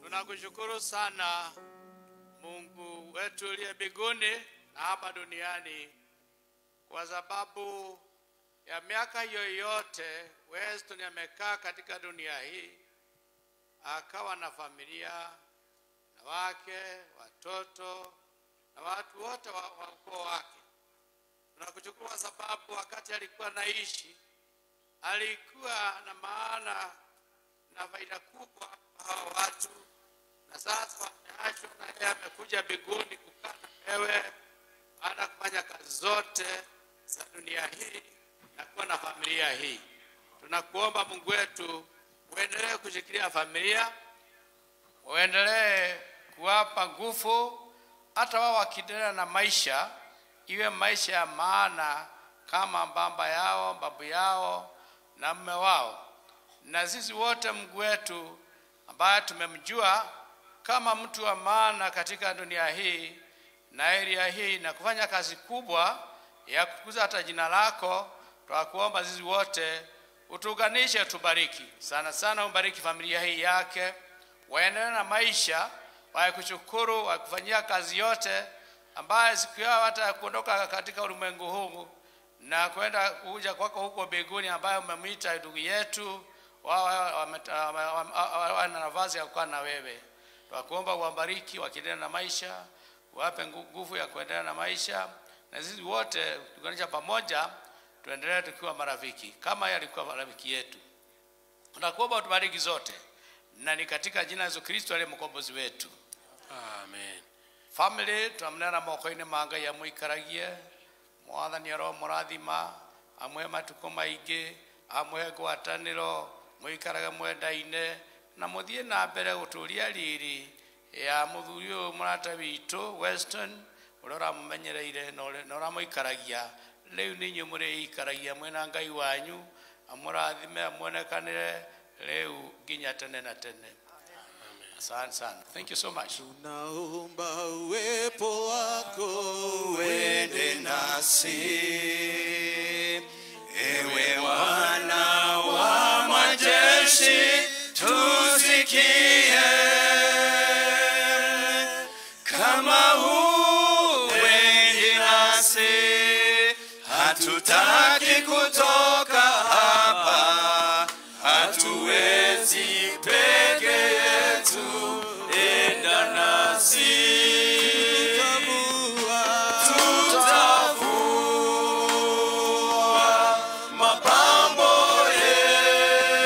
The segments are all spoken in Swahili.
Tunakushukuru sana Mungu wetu uliye mbinguni na hapa duniani, kwa sababu ya miaka yoyote Weston amekaa katika dunia hii, akawa na familia na wake, watoto na watu wote wa ukoo wake. Tunakushukuru kwa sababu wakati alikuwa naishi alikuwa na maana na faida kubwa kwa watu, na sasa ameachwa na yeye amekuja mbinguni kukaa na wewe, baada kufanya kazi zote za dunia hii na kuwa na familia hii. Tunakuomba Mungu wetu uendelee kushikilia familia, uendelee kuwapa nguvu, hata wao wakiendelea na maisha iwe maisha ya maana kama baba yao, babu yao na mume wao. Na sisi wote Mungu wetu ambaye tumemjua kama mtu wa maana katika dunia hii na area hii na kufanya kazi kubwa ya kukuza hata jina lako, tunakuomba sisi wote utuunganishe, tubariki sana sana, ubariki familia hii yake, waendelee na maisha, wakushukuru, wakufanyia kazi yote ambaye siku yao hata kuondoka katika ulimwengu huu na kwenda kuja kwako huko mbinguni, ambaye umemwita ndugu yetu wao wana nafasi ya kukaa na wewe. Tunakuomba uwabariki wakiendelea na maisha, wape nguvu ya kuendelea na maisha, na sisi wote tukanisha pamoja tuendelee tukiwa marafiki kama yeye alikuwa marafiki yetu. Tunakuomba utubariki zote, na ni katika jina la Yesu Kristo aliye mkombozi wetu. Amen. Family, tuamnena mokoine manga ya muikaragie, mwathani aro murathima, amwe matuko maige, amwe gwataniro, muikaraga mwendaine, na muthie na mbere guturia riri ya muthuri uyu murata witu Weston, urora mumenyereire no ra muikaragia. Leo ninyi muri ikaragia mwena Ngai wanyu, amurathime amonekanire leo nginya tene na tene. Asante sana. Thank you so much. Tunaomba uwepo wako uende nasi, ewe Bwana wa majeshi, tusikie kama huendi nasi, hatutaki kutoka hapa, hatuwezi peke yetu, enda nasi. Tutavua mapambo yetu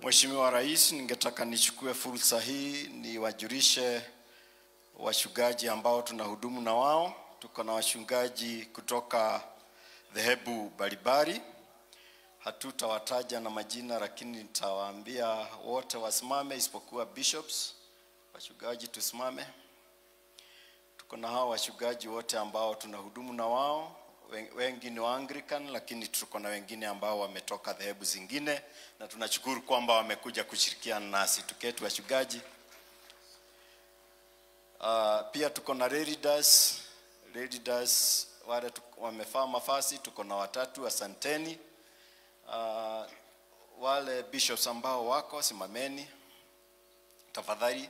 Mheshimiwa Rais, ningetaka nichukue fursa hii niwajulishe wachungaji ambao tunahudumu na wao. Tuko na wachungaji kutoka dhehebu mbalimbali. Hatutawataja na majina, lakini nitawaambia wote wasimame isipokuwa bishops. Wachungaji tusimame. Tuko na hao wachungaji wote ambao tunahudumu na wao. Wengi ni wa Anglican, lakini tuko na wengine ambao wametoka dhehebu zingine, na tunashukuru kwamba wamekuja kushirikiana nasi. Tuketi wachungaji. Pia tuko na leaders wale wamefaa mafasi, tuko na watatu, asanteni. Wale bishops ambao wako simameni tafadhali.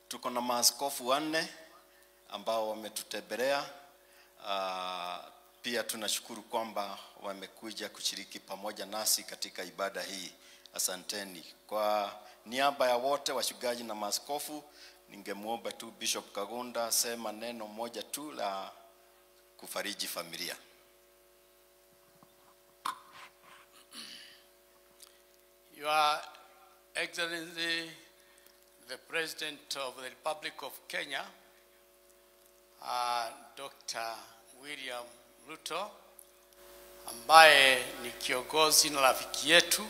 Tuko na maaskofu 4 ambao wametutembelea. Pia tunashukuru kwamba wamekuja kushiriki pamoja nasi katika ibada hii. Asanteni. Kwa niaba ya wote wachungaji na maaskofu, ningemuomba tu Bishop Kagonda sema neno moja tu la kufariji familia. Your Excellency, the President of the Republic of Kenya, Dr. William Ruto, ambaye ni kiongozi na rafiki yetu.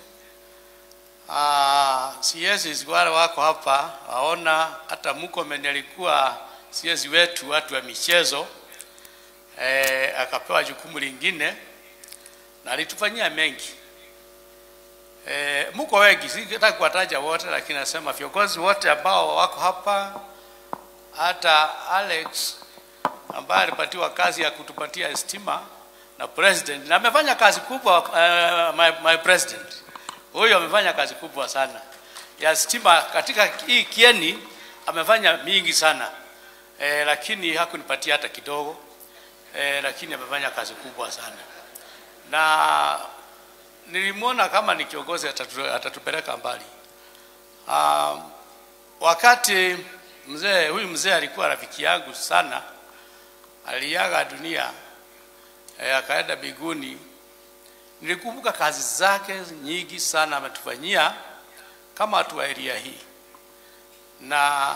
CS wale wako hapa, waona hata Murkomen alikuwa CS wetu watu wa michezo, akapewa jukumu lingine na alitufanyia mengi. Mko wengi, sitaki kuwataja wote, lakini nasema viongozi wote ambao wako hapa, hata Alex ambaye alipatiwa kazi ya kutupatia stima na president, na amefanya kazi kubwa. My president huyo amefanya kazi kubwa sana ya stima katika hii Kieni, amefanya mingi sana, lakini hakunipatia hata kidogo, lakini amefanya kazi kubwa sana, na nilimwona kama ni kiongozi atatupeleka mbali. Wakati huyu mzee alikuwa rafiki yangu sana, aliaga dunia, akaenda mbinguni, nilikumbuka kazi zake nyingi sana ametufanyia kama watu wa area hii, na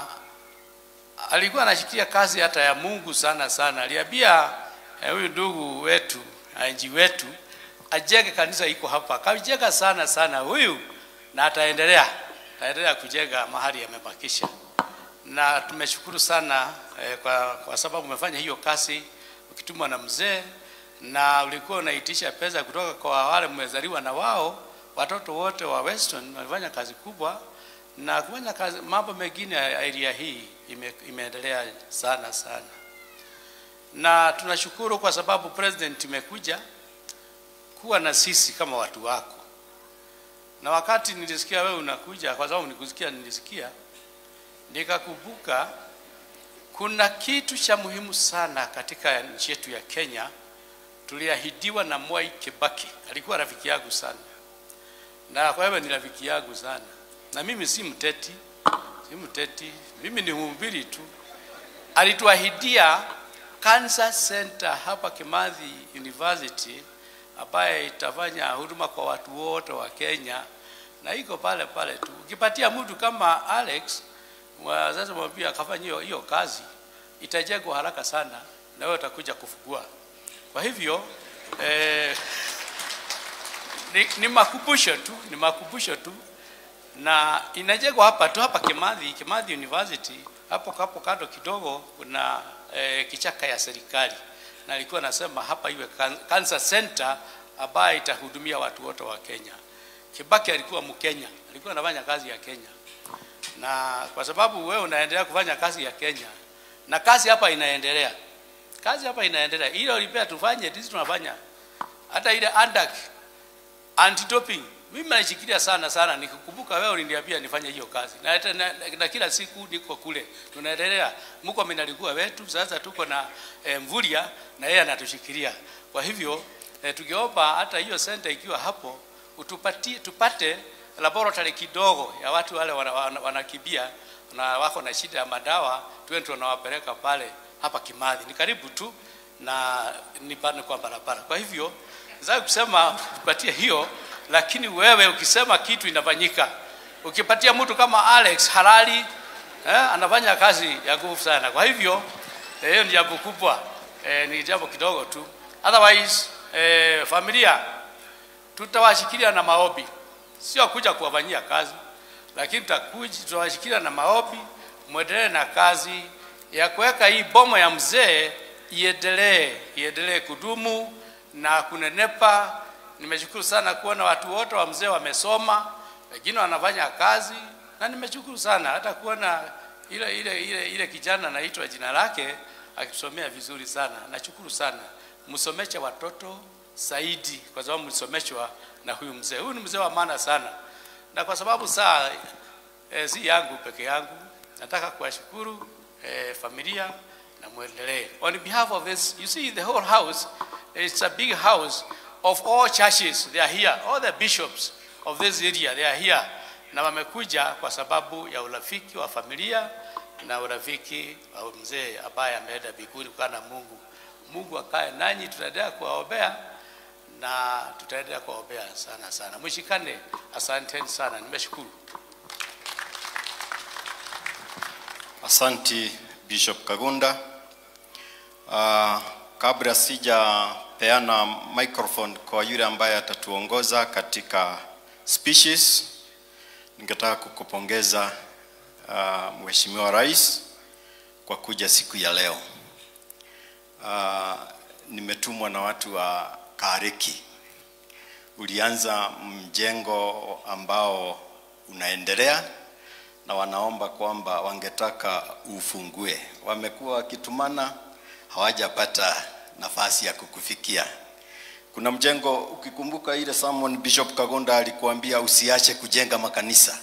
alikuwa anashikilia kazi hata ya Mungu sana sana. Aliambia huyu ndugu wetu, anji wetu, ajenge kanisa iko hapa. Kajenga sana sana huyu, na ataendelea kujenga mahali yamebakisha. Na tumeshukuru sana kwa sababu umefanya hiyo kazi ukitumwa na mzee, na ulikuwa unaitisha pesa kutoka kwa wale mmezaliwa na wao. Watoto wote wa Western walifanya kazi kubwa, na kufanya kazi mambo mengine ya area hii imeendelea sana sana. Na tunashukuru kwa sababu president imekuja kuwa na sisi kama watu wako. Na wakati nilisikia wewe unakuja, kwa sababu nilisikia nikakumbuka kuna kitu cha muhimu sana katika nchi yetu ya Kenya. Tuliahidiwa na Mwai Kibaki, alikuwa rafiki yangu sana, na kwa hivyo ni rafiki yangu sana, na mimi si mteti, mimi ni mhubiri tu. Alituahidia Cancer Center hapa Kimathi University, ambaye itafanya huduma kwa watu wote wa Kenya, na iko pale pale tu. Ukipatia mtu kama Alex, wazazi mwambie akafanya hiyo kazi, itajengwa haraka sana, na wewe utakuja kufungua. Kwa hivyo ni makumbusho tu, na inajengwa hapa tu, hapa Kimathi University. Hapo kando kidogo kuna kichaka ya serikali, na alikuwa nasema hapa iwe Cancer Center ambayo itahudumia watu wote wa Kenya. Kibaki alikuwa Mkenya, alikuwa anafanya kazi ya Kenya, na kwa sababu wewe unaendelea kufanya kazi ya Kenya, na kazi hapa inaendelea, ile ulipea tufanye, sisi tunafanya. Hata ile anti-doping mimi nashikilia sana, nikikumbuka wewe uliniambia nifanye hiyo kazi, na kila siku niko kule, tunaendelea. Murkomen alikuwa wetu, sasa tuko na Mvuria, na yeye anatushikilia. Kwa hivyo tukiomba hata hiyo center ikiwa hapo, tupate laboratory kidogo ya watu wale wanakibia na wako na shida ya madawa, tuwe tunawapeleka pale. Hapa Kimathi ni karibu tu na ni kwa barabara. Kwa hivyo nataka kusema tupatie hiyo, lakini wewe ukisema kitu inafanyika. Ukipatia mtu kama Alex halali, anafanya kazi ya nguvu sana. Kwa hivyo hiyo ni jambo kubwa, ni jambo kidogo tu. Otherwise familia tutawashikilia na maombi, sio kuja kuwafanyia kazi, lakini tutawashikilia na maombi, muendelee na kazi ya kuweka hii bomo ya mzee iendelee kudumu na kunenepa. Nimeshukuru sana kuona watu wote wa mzee wamesoma, wengine wanafanya kazi, na nimeshukuru sana hata kuona ile kijana anaitwa jina lake akisomea vizuri sana. Nashukuru sana. Msomeshe watoto zaidi, kwa sababu mlisomeshwa na huyu mzee. Huyu ni mzee wa maana sana. Na kwa sababu saa si yangu peke yangu, nataka kuwashukuru familia na muendelee. On behalf of this, you see the whole house, it's a big house of all churches. They are here. All the bishops of this area, they are here. Na wamekuja kwa sababu ya urafiki wa familia na urafiki wa mzee ambaye ameenda mbinguni kwa na Mungu. Mungu akae nanyi, tutaendelea kuwaombea na tutaendelea kuwaombea sana sana. Mshikane. Asanteni sana. Nimeshukuru. Asanti Bishop Kagunda. Kabla sija peana microphone kwa yule ambaye atatuongoza katika speeches, ningetaka kukupongeza Mheshimiwa Rais kwa kuja siku ya leo. Nimetumwa na watu wa Kareki. Ulianza mjengo ambao unaendelea na wanaomba kwamba wangetaka ufungue. Wamekuwa wakitumana, hawajapata nafasi ya kukufikia. Kuna mjengo, ukikumbuka ile sermon Bishop Kagunda alikuambia usiache kujenga makanisa.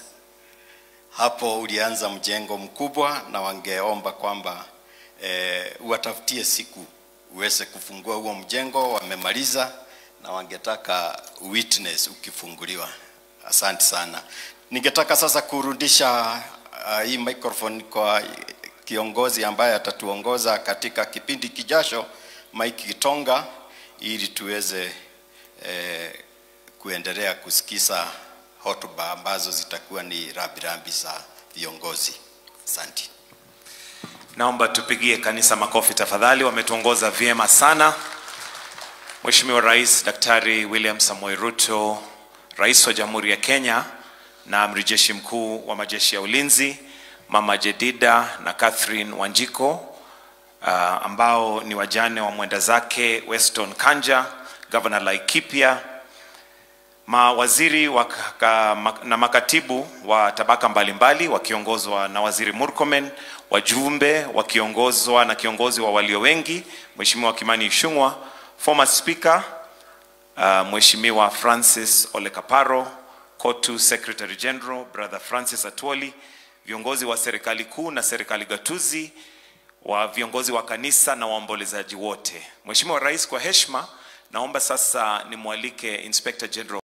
Hapo ulianza mjengo mkubwa na wangeomba kwamba uwatafutie siku uweze kufungua huo mjengo. Wamemaliza na wangetaka witness ukifunguliwa. Asante sana. Ningetaka sasa kurudisha hii microphone kwa kiongozi ambaye atatuongoza katika kipindi kijacho, Mike Gitonga, ili tuweze kuendelea kusikiza hotuba ambazo zitakuwa ni rambirambi za viongozi. Asante. Naomba tupigie kanisa makofi tafadhali, wametuongoza vyema sana. Mheshimiwa Rais Daktari William Samoei Ruto, Rais wa Jamhuri ya Kenya na Amiri Jeshi Mkuu wa Majeshi ya Ulinzi, Mama Jedida na Catherine Wanjiko, ambao ni wajane wa mwenda zake Weston Kanja, Governor Laikipia, mawaziri na makatibu wa tabaka mbalimbali wakiongozwa na Waziri Murkomen, wajumbe wakiongozwa na kiongozi wa walio wengi Mheshimiwa Kimani Ichung'wah, former speaker Mheshimiwa Francis Ole Kaparo, Kotu Secretary General Brother Francis Atwoli, viongozi wa serikali kuu na serikali gatuzi, wa viongozi wa kanisa na waombolezaji wote. Mheshimiwa Rais, kwa heshima naomba sasa nimwalike Inspector General